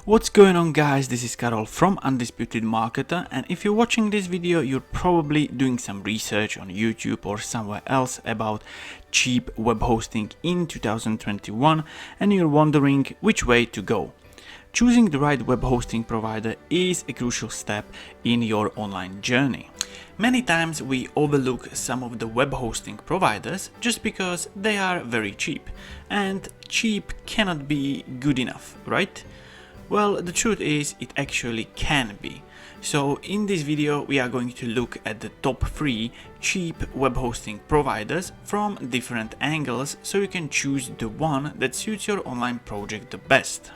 What's going on, guys? This is Karol from Undisputed Marketer, and if you're watching this video, you're probably doing some research on YouTube or somewhere else about cheap web hosting in 2021 and you're wondering which way to go. Choosing the right web hosting provider is a crucial step in your online journey. Many times we overlook some of the web hosting providers just because they are very cheap, and cheap cannot be good enough, right? Well, the truth is it actually can be. So in this video we are going to look at the top 3 cheap web hosting providers from different angles so you can choose the one that suits your online project the best.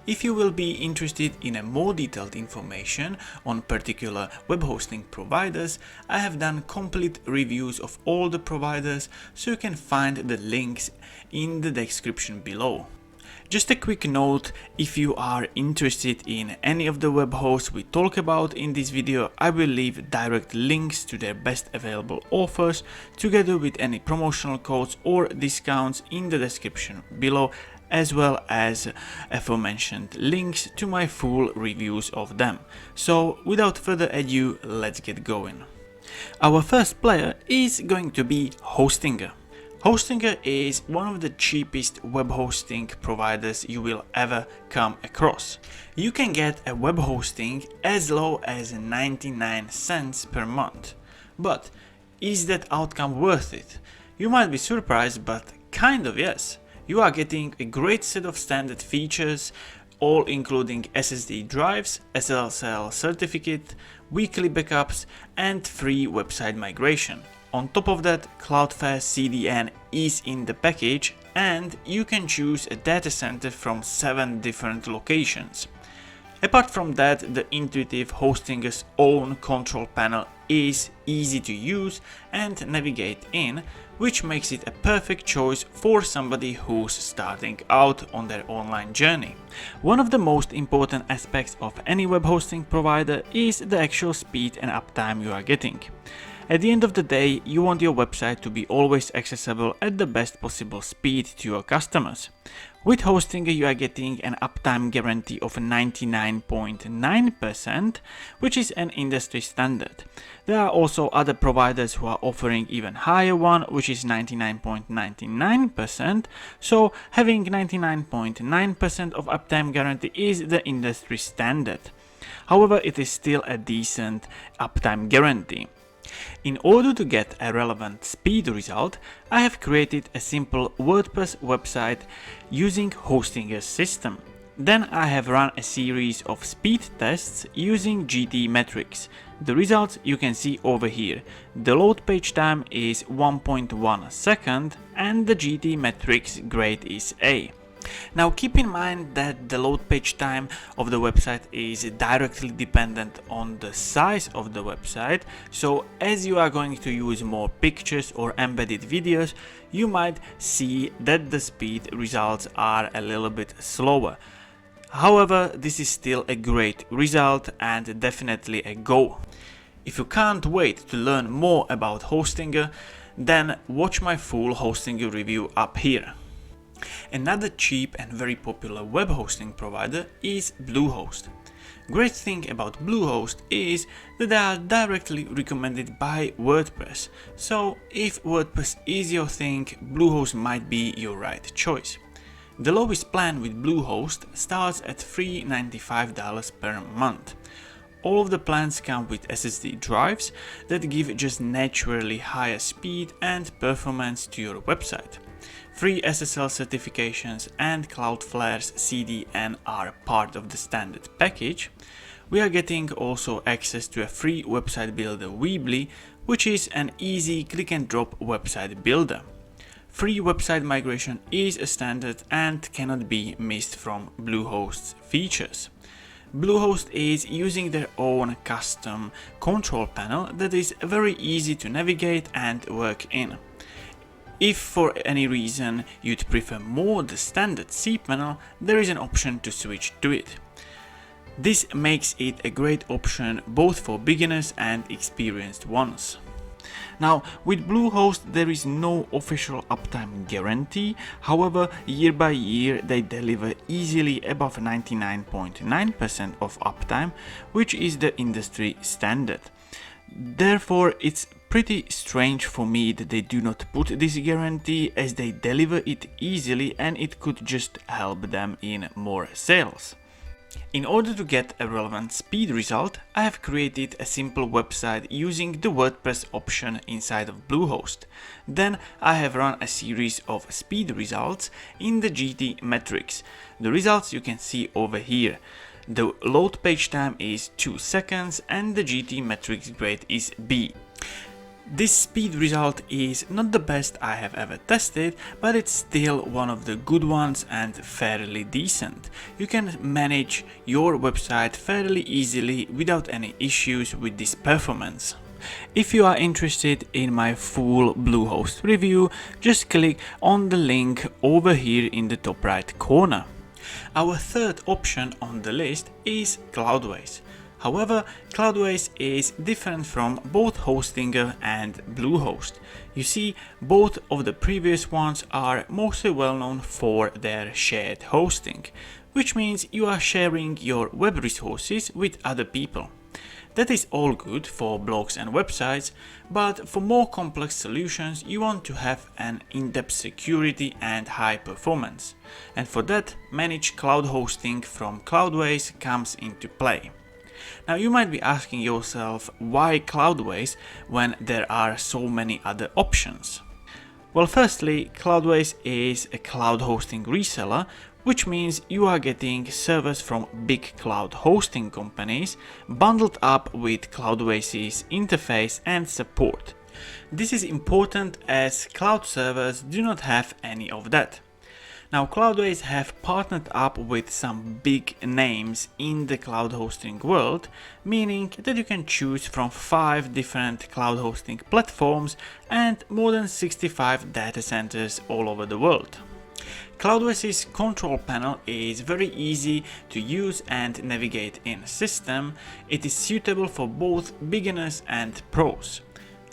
If you will be interested in a more detailed information on particular web hosting providers, I have done complete reviews of all the providers, so you can find the links in the description below. Just a quick note, if you are interested in any of the web hosts we talk about in this video, I will leave direct links to their best available offers together with any promotional codes or discounts in the description below, as well as aforementioned links to my full reviews of them. So without further ado, let's get going. Our first player is going to be Hostinger. Hostinger is one of the cheapest web hosting providers you will ever come across. You can get a web hosting as low as 99 cents per month. But is that outcome worth it? You might be surprised, but kind of yes. You are getting a great set of standard features, all including SSD drives, SSL certificate, weekly backups, and free website migration. On top of that, Cloudflare CDN is in the package, and you can choose a data center from 7 different locations. Apart from that, the intuitive Hostinger's own control panel is easy to use and navigate in, which makes it a perfect choice for somebody who's starting out on their online journey. One of the most important aspects of any web hosting provider is the actual speed and uptime you are getting. At the end of the day, you want your website to be always accessible at the best possible speed to your customers. With Hostinger, you are getting an uptime guarantee of 99.9%, which is an industry standard. There are also other providers who are offering even higher one, which is 99.99%, so having 99.9% of uptime guarantee is the industry standard. However, it is still a decent uptime guarantee. In order to get a relevant speed result, I have created a simple WordPress website using Hostinger's system. Then I have run a series of speed tests using GTmetrix. The results you can see over here. The load page time is 1.1 second and the GTmetrix grade is A. Now keep in mind that the load page time of the website is directly dependent on the size of the website, so as you are going to use more pictures or embedded videos, you might see that the speed results are a little bit slower. However, this is still a great result and definitely a go. If you can't wait to learn more about Hostinger, then watch my full Hostinger review up here. Another cheap and very popular web hosting provider is Bluehost. Great thing about Bluehost is that they are directly recommended by WordPress, so if WordPress is your thing, Bluehost might be your right choice. The lowest plan with Bluehost starts at $395 per month. All of the plans come with SSD drives that give just naturally higher speed and performance to your website. Free SSL certifications and Cloudflare's CDN are part of the standard package. We are getting also access to a free website builder Weebly, which is an easy click and drop website builder. Free website migration is a standard and cannot be missed from Bluehost's features. Bluehost is using their own custom control panel that is very easy to navigate and work in. If for any reason you'd prefer more the standard cPanel, there is an option to switch to it. This makes it a great option both for beginners and experienced ones. Now, with Bluehost there is no official uptime guarantee, however, year by year they deliver easily above 99.9% of uptime, which is the industry standard. Therefore, it's pretty strange for me that they do not put this guarantee, as they deliver it easily and it could just help them in more sales. In order to get a relevant speed result, I have created a simple website using the WordPress option inside of Bluehost. Then I have run a series of speed results in the GTmetrix. The results you can see over here. The load page time is 2 seconds and the GTmetrix grade is B. This speed result is not the best I have ever tested, but it's still one of the good ones and fairly decent. You can manage your website fairly easily without any issues with this performance. If you are interested in my full Bluehost review, just click on the link over here in the top right corner. Our third option on the list is Cloudways. However, Cloudways is different from both Hostinger and Bluehost. You see, both of the previous ones are mostly well known for their shared hosting, which means you are sharing your web resources with other people. That is all good for blogs and websites, but for more complex solutions you want to have an in-depth security and high performance. And for that, managed cloud hosting from Cloudways comes into play. Now you might be asking yourself, why Cloudways when there are so many other options? Well, firstly, Cloudways is a cloud hosting reseller, which means you are getting servers from big cloud hosting companies bundled up with Cloudways' interface and support. This is important as cloud servers do not have any of that. Now, Cloudways have partnered up with some big names in the cloud hosting world, meaning that you can choose from 5 different cloud hosting platforms and more than 65 data centers all over the world. Cloudways' control panel is very easy to use and navigate in system. It is suitable for both beginners and pros.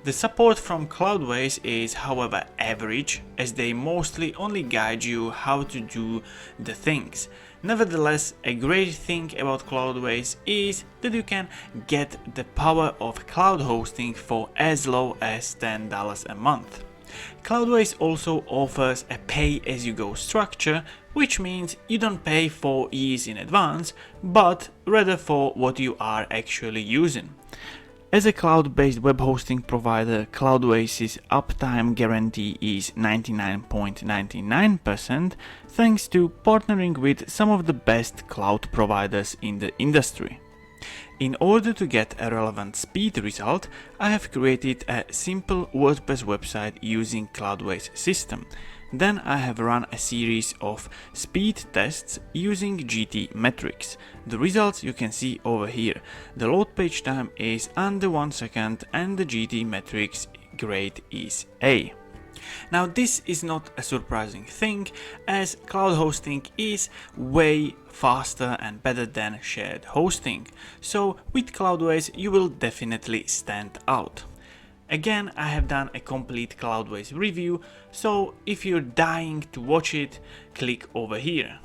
The support from Cloudways is, however, average, as they mostly only guide you how to do the things. Nevertheless, a great thing about Cloudways is that you can get the power of cloud hosting for as low as $10 a month. Cloudways also offers a pay-as-you-go structure, which means you don't pay for years in advance, but rather for what you are actually using. As a cloud-based web hosting provider, Cloudways' uptime guarantee is 99.99% thanks to partnering with some of the best cloud providers in the industry. In order to get a relevant speed result, I have created a simple WordPress website using Cloudways system. Then I have run a series of speed tests using GTmetrix. The results you can see over here. The load page time is under 1 second and the GTmetrix grade is A. Now this is not a surprising thing, as cloud hosting is way faster and better than shared hosting. So with Cloudways you will definitely stand out. Again, I have done a complete Cloudways review, so if you're dying to watch it, click over here.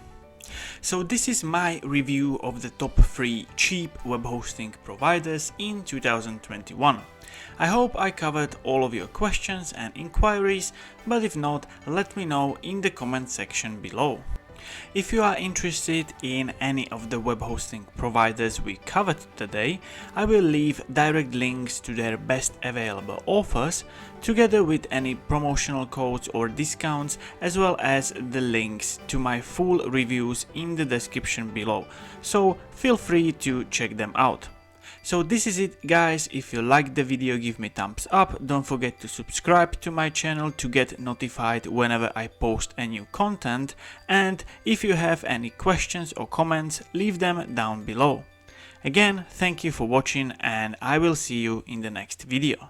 So this is my review of the top 3 cheap web hosting providers in 2021. I hope I covered all of your questions and inquiries, but if not, let me know in the comment section below. If you are interested in any of the web hosting providers we covered today, I will leave direct links to their best available offers, together with any promotional codes or discounts, as well as the links to my full reviews in the description below, so feel free to check them out. So this is it, guys. If you liked the video, give me thumbs up. Don't forget to subscribe to my channel to get notified whenever I post a new content, and if you have any questions or comments, leave them down below. Again, thank you for watching and I will see you in the next video.